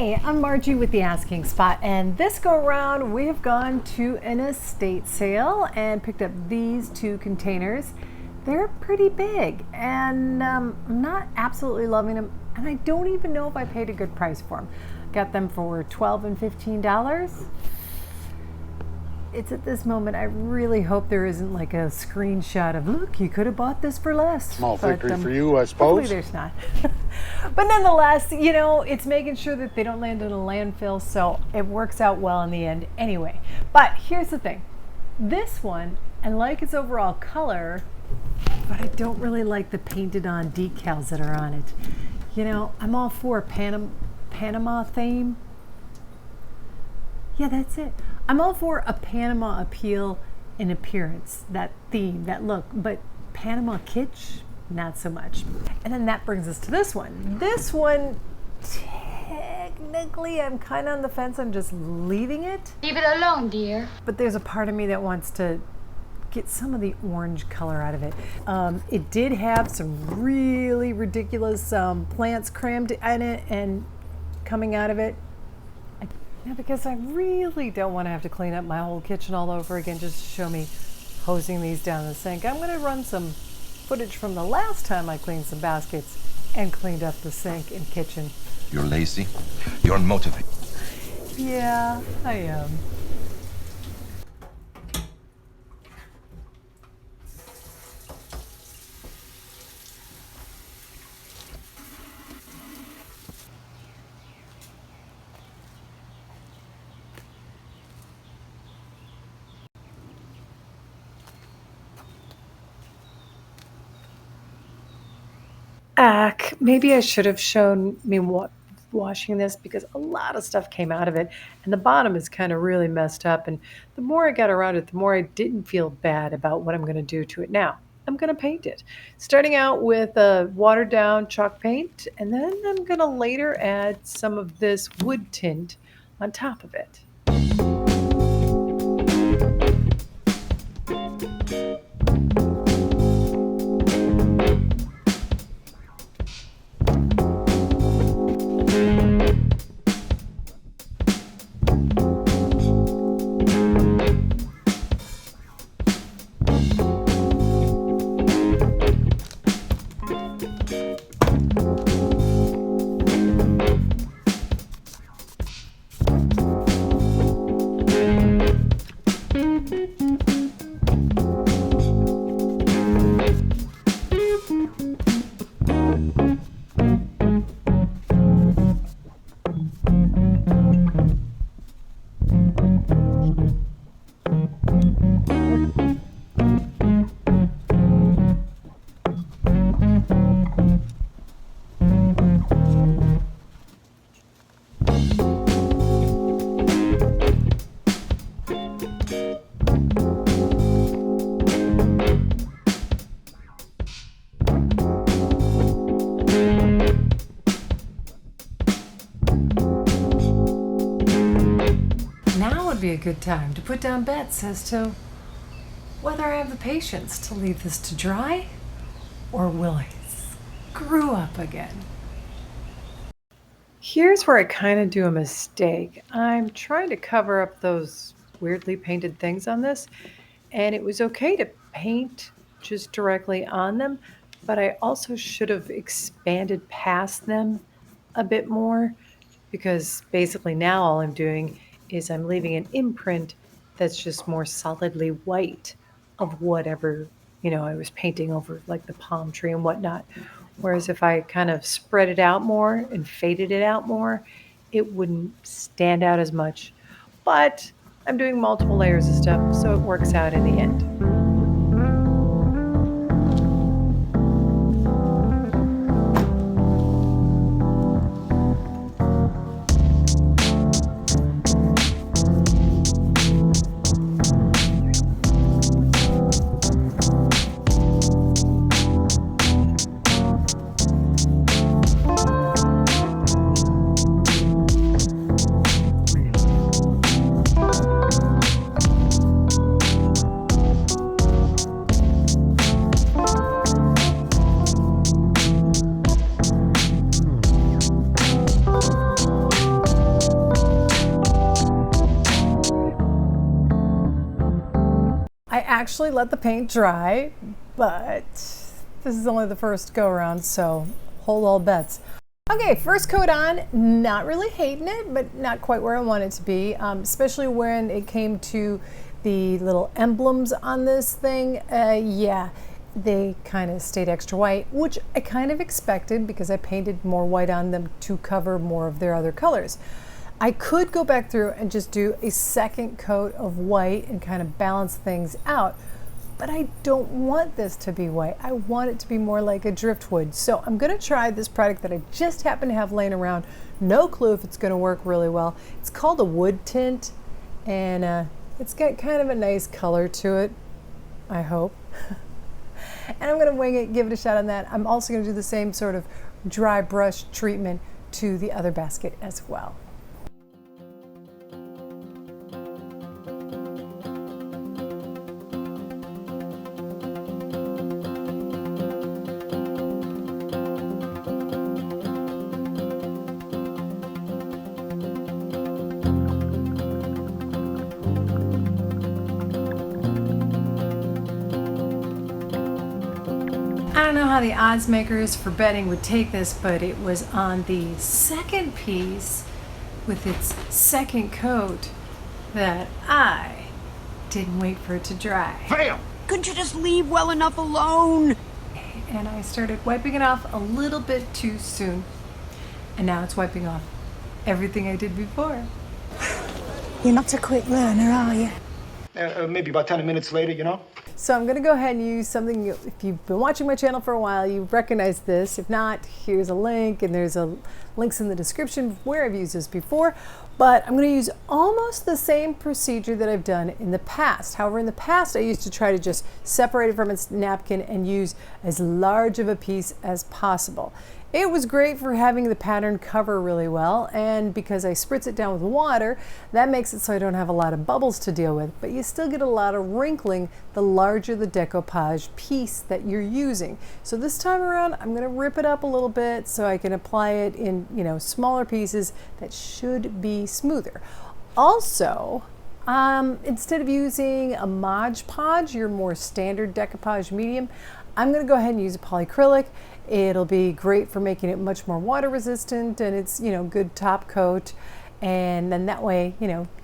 Hey, I'm Margie with the Asking Spot, and this go around we have gone to an estate sale and picked up these two containers. They're pretty big, and I'm not absolutely loving them, and I don't even know if I paid a good price for them. Got them for $12 and $15. It's at this moment I really hope there isn't like a screenshot of, look, you could have bought this for less. Small victory for you, I Hopefully suppose. there's not. But nonetheless, it's making sure that they don't land in a landfill, so it works out well in the end anyway. But here's the thing. This one, I like its overall color, but I don't really like the painted on decals that are on it. I'm all for a Panama theme. Yeah, that's it. I'm all for a Panama appeal in appearance, that theme, that look, but Panama kitsch, not so much. And then that brings us to this one. This one, technically, I'm kind of on the fence. I'm just leaving it. Leave it alone, dear. But there's a part of me that wants to get some of the orange color out of it. It did have some really ridiculous plants crammed in it and coming out of it. Yeah, because I really don't want to have to clean up my whole kitchen all over again just to show me hosing these down the sink. I'm going to run some footage from the last time I cleaned some baskets and cleaned up the sink and kitchen. You're lazy. You're unmotivated. Yeah, I am. Maybe I should have shown me washing this because a lot of stuff came out of it and the bottom is kind of really messed up. And the more I got around it, the more I didn't feel bad about what I'm going to do to it now. I'm going to paint it. Starting out with a watered down chalk paint, and then I'm going to later add some of this wood tint on top of it. Now would be a good time to put down bets as to whether I have the patience to leave this to dry or will I screw up again. Here's where I kind of do a mistake. I'm trying to cover up those weirdly painted things on this, and it was okay to paint just directly on them, but I also should have expanded past them a bit more because basically now all I'm doing is I'm leaving an imprint that's just more solidly white of whatever, I was painting over, like the palm tree and whatnot. Whereas if I kind of spread it out more and faded it out more, it wouldn't stand out as much. But I'm doing multiple layers of stuff, so it works out in the end. actually let the paint dry, but this is only the first go around, so hold all bets. Okay, first coat on, not really hating it, but not quite where I want it to be, especially when it came to the little emblems on this thing. Yeah, they kind of stayed extra white, which I kind of expected because I painted more white on them to cover more of their other colors. I could go back through and just do a second coat of white and kind of balance things out, but I don't want this to be white. I want it to be more like a driftwood. So I'm gonna try this product that I just happen to have laying around. No clue if it's gonna work really well. It's called a wood tint, and it's got kind of a nice color to it, I hope. And I'm gonna wing it, give it a shot on that. I'm also gonna do the same sort of dry brush treatment to the other basket as well. I don't know how the odds makers for betting would take this, but it was on the second piece with its second coat that I didn't wait for it to dry. Fail! Couldn't you just leave well enough alone? And I started wiping it off a little bit too soon. And now it's wiping off everything I did before. You're not a quick learner, are you? Maybe about 10 minutes later, you know? So I'm gonna go ahead and use something, if you've been watching my channel for a while, you recognize this. If not, here's a link, and there's links in the description where I've used this before. But I'm gonna use almost the same procedure that I've done in the past. However, in the past, I used to try to just separate it from its napkin and use as large of a piece as possible. It was great for having the pattern cover really well, and because I spritz it down with water, that makes it so I don't have a lot of bubbles to deal with, but you still get a lot of wrinkling the larger the decoupage piece that you're using. So this time around, I'm gonna rip it up a little bit so I can apply it in, smaller pieces that should be smoother. Also, instead of using a Mod Podge, your more standard decoupage medium, I'm gonna go ahead and use a polyacrylic. It'll be great for making it much more water resistant, and it's, good top coat. And then that way,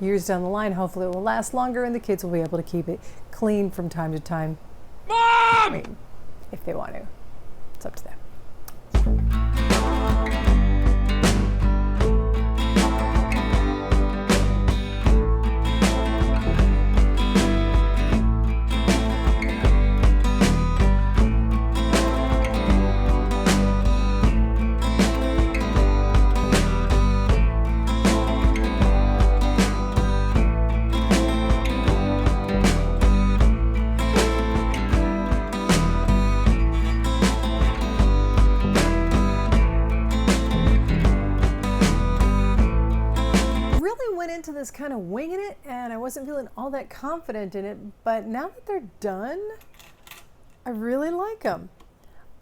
years down the line, hopefully it will last longer and the kids will be able to keep it clean from time to time. Mom! I mean, if they want to. It's up to them. Into this kind of winging it, and I wasn't feeling all that confident in it, but now that they're done, I really like them.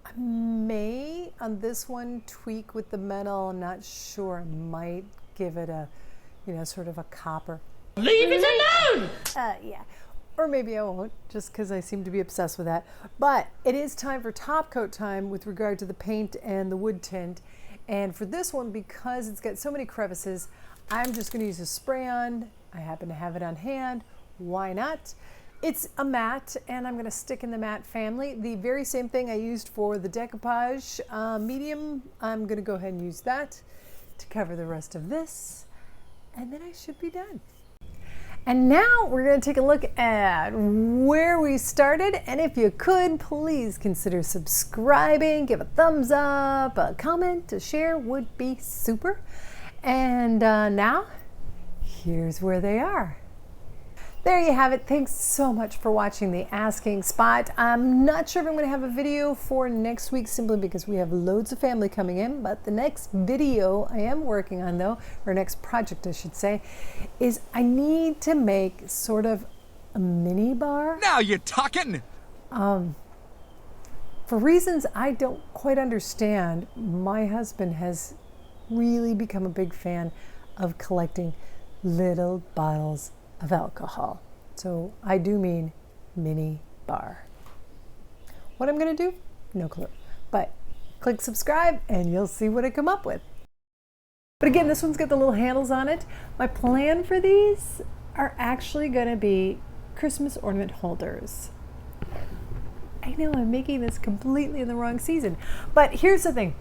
I may on this one tweak with the metal. I'm not sure. I might give it a sort of a copper. Leave it alone! Yeah, or maybe I won't, just because I seem to be obsessed with that. But it is time for top coat time with regard to the paint and the wood tint, and for this one, because it's got so many crevices, I'm just going to use a spray-on. I happen to have it on hand. Why not? It's a matte, and I'm going to stick in the matte family. The very same thing I used for the decoupage medium, I'm going to go ahead and use that to cover the rest of this, and then I should be done. And now we're going to take a look at where we started, and if you could, please consider subscribing, give a thumbs up, a comment, a share would be super. And now, here's where they are. There you have it. Thanks so much for watching the Asking Spot. I'm not sure if I'm going to have a video for next week simply because we have loads of family coming in, but the next video I am working on though, or next project I should say, is I need to make sort of a mini bar. Now you're talking! For reasons I don't quite understand, my husband has really become a big fan of collecting little bottles of alcohol. So I do mean mini bar. What I'm going to do? No clue. But click subscribe and you'll see what I come up with. But again, this one's got the little handles on it. My plan for these are actually going to be Christmas ornament holders. I know I'm making this completely in the wrong season. But here's the thing.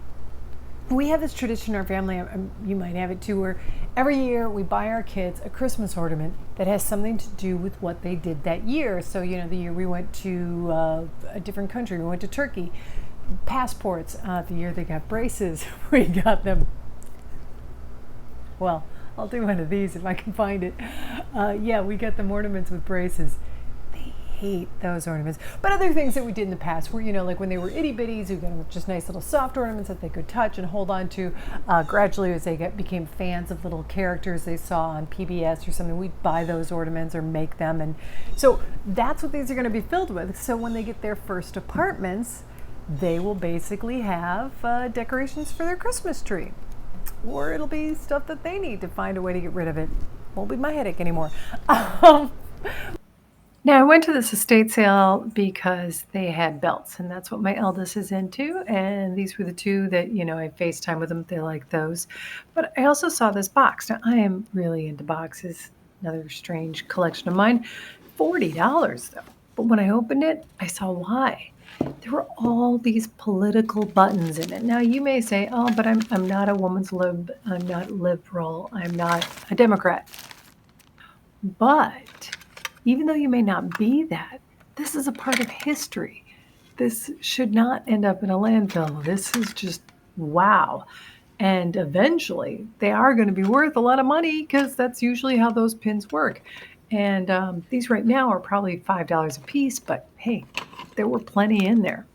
We have this tradition in our family, you might have it too, where every year we buy our kids a Christmas ornament that has something to do with what they did that year. So, the year we went to a different country, we went to Turkey, passports. The year they got braces, we got them. Well, I'll do one of these if I can find it. Yeah, we got them ornaments with braces. Hate those ornaments. But other things that we did in the past were, like when they were itty bitties, we got them just nice little soft ornaments that they could touch and hold on to. Gradually, as they became fans of little characters they saw on PBS or something, we'd buy those ornaments or make them. And so that's what these are going to be filled with. So when they get their first apartments, they will basically have decorations for their Christmas tree. Or it'll be stuff that they need to find a way to get rid of it. Won't be my headache anymore. Now, I went to this estate sale because they had belts, and that's what my eldest is into. And these were the two that, I FaceTime with them. They like those. But I also saw this box. Now, I am really into boxes. Another strange collection of mine. $40, though. But when I opened it, I saw why. There were all these political buttons in it. Now, you may say, oh, but I'm not a woman's lib. I'm not liberal. I'm not a Democrat. But even though you may not be that, this is a part of history. This should not end up in a landfill. This is just wow. And eventually, they are going to be worth a lot of money because that's usually how those pins work. And these right now are probably $5 a piece, but hey, there were plenty in there.